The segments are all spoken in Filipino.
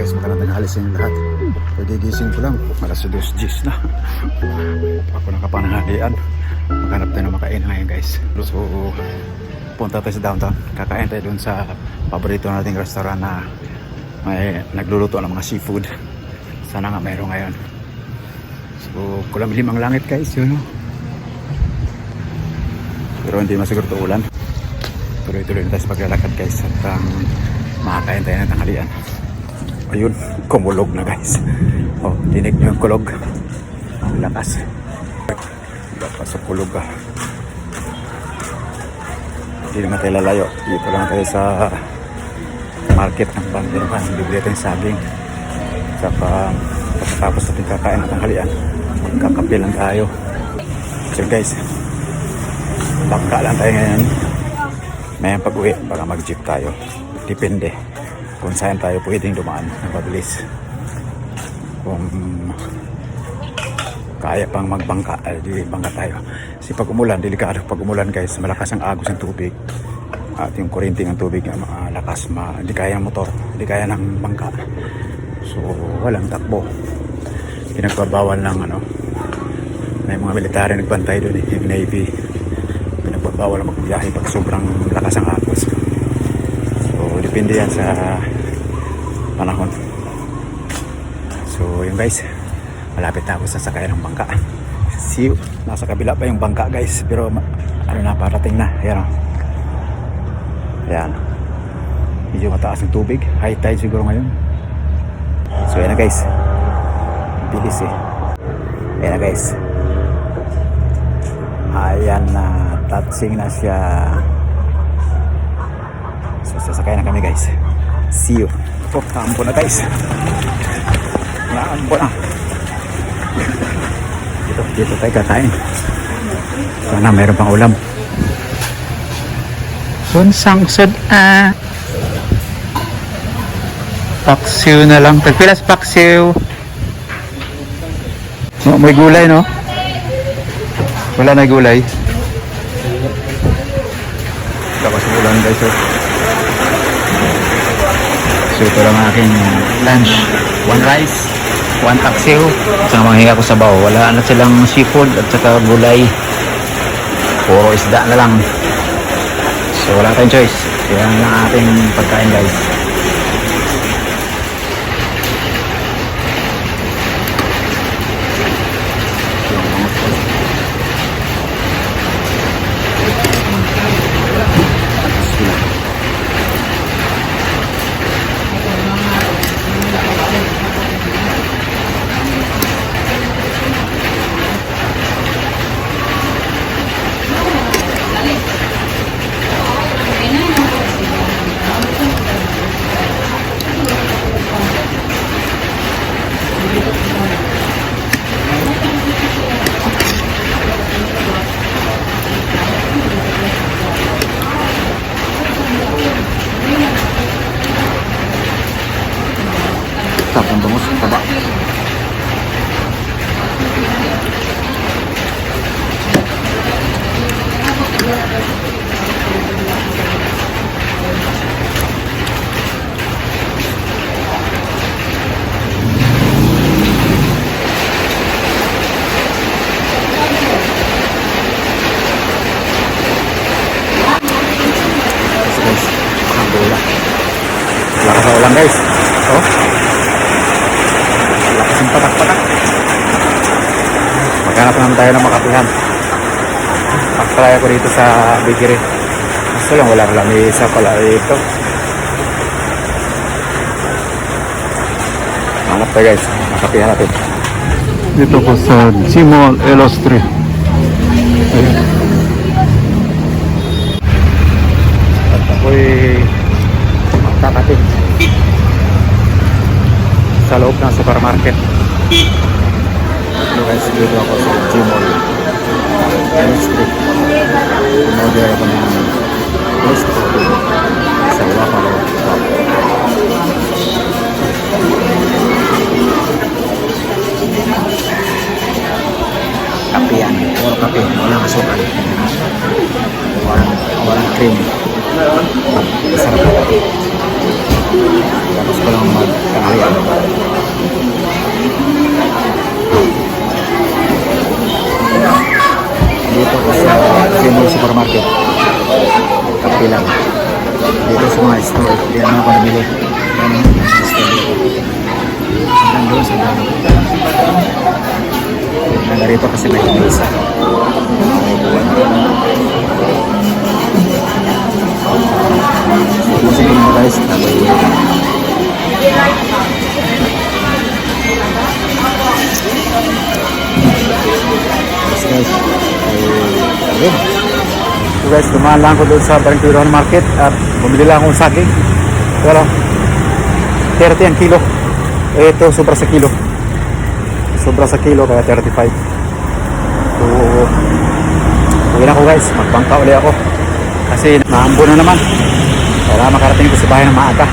guys, magandang tanghali sa inyo lahat. Pagigising ko lang, alas 2:10 na. Ako nakapananghalian. Maghanap tayo ng makain ngayon guys. So, punta tayo sa downtown. Kakain tayo dun sa paborito nating restaurant na may nagluluto ng mga seafood. Sana nga mayroon ngayon. So, kulam-lim ang langit guys, yun. Pero hindi masiguro ulan. Tuloy-tuloy na tayo sa paglalakad guys. At makakain tayo ng tanghalian. Ayun, kumulog na guys. Oh, dinig nyo yung kulog. Ang lakas. Dapat sa kulog ah. Hindi naman tayo lalayo. Dito lang tayo sa market ng Bandiruan. Bibili tayo yung saging. Saka pagkatapos natin kakain ng tanghalian, magkakape lang tayo. So guys, bangka lang tayo ngayon. Mayang pag-uwi para mag-jeep tayo. Depende kung saan tayo pwedeng dumaan na mabilis. Kung kaya pang magbangka, di bangka tayo. Kasi pag umulan, delikado. Pag umulan guys, malakas ang agos ng tubig. At yung kuryente ng tubig, malakas. Di kaya ng motor, di kaya ng bangka. So, walang takbo. Pinagbabawal ng may mga military nagbantay doon, yung Navy. Pinagbabawal magbiyahe pag sobrang lakas ang agos. Depende yan sa panahon. So yun guys, malapit na ako sa sakayan ng bangka. See you. Nasa kabila pa yung bangka guys, pero na, parating na. Ayan o. Ayan. Medyo mataas ang tubig. High tide siguro ngayon. So ayan na guys. Bilis eh. Ayan na guys. Ayan na. Touching na siya. Sasakay na kami guys. See you. Oh, naampo na guys. Naampo na. Dito tayo kakain. Sana mayroon pang ulam. Sunsang sud paksiw na lang. Tagpilas paksiw. No, may gulay no? Wala na gulay. Lakas ng ulan guys. So ito lang aking lunch. 1 rice, 1 paksiw. Saka manghinga ko sa baw. Wala na silang seafood at saka gulay. Puro isda na lang. So wala tayong choice. Yan lang ating pagkain guys. Tapang bangus, taba. Lakas sa ulan guys. Oh. Lakas yung patak-patak. Maghanap naman tayo ng makapihan. Pagtry ako dito sa bakery. Gusto lang wala lang. May isa pala ito. Hanap tayo guys. Makapihan natin. Dito po sa Simol Elostre. Ayun. At ako'y magkakatid sa loob ng supermarket. So guys, dito ako sa Simol Elostre. Umorder ako ng roast sa Wapalo. Kape yan. Puro kape. Walang asukal. Walang cream. Sarap. Tapos ko lang mag-tanghalian. Dito ko sa Seymour Supermarket. Kapi lang. Dito sa mga store. Hindi naman ako namili. Nandun sa dami. Nagarito kasi may isa. Kasi yung mga guys, so guys, dumaan lang ko doon sa Barangay Market at bumili lang akong saging. Pero 30 ang kilo. Ito sobra sa kilo. Sobra sa kilo kaya 35. So uwi na ako guys, magbangka ulit ako kasi naambo na naman. Kaya makarating ko sa bahay ng maaga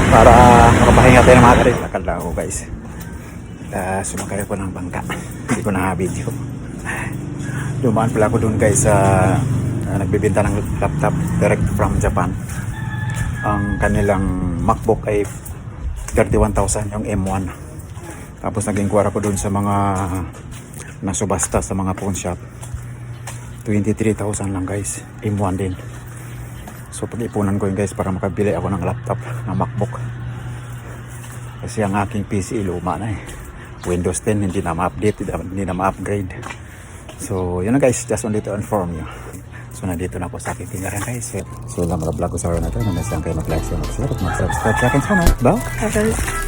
para makapahinga tayo ng maaga rin. Lakad lang ako guys. Sumakay ako ng bangka. Hindi ko na video. Dumaan pala ako dun guys sa nagbibenta ng laptop direct from Japan. Ang kanilang MacBook ay 31,000 yung M1. Tapos nag-inquire ako dun sa mga nasubasta sa mga phone shop. 23,000 lang guys. M1 din. So pag-ipunan ko yun guys para makabili ako ng laptop ng MacBook. Kasi ang aking PC luma na eh. Windows 10 hindi na ma-update, hindi na ma-upgrade. So yun na guys, just wanted to inform you. So nandito na po sa aking tingaran guys. So lang mga vlog ko sa araw na ito. Namasayang kayo mag-like, mag-share, at mag-subscribe sa akin channel. Bye guys!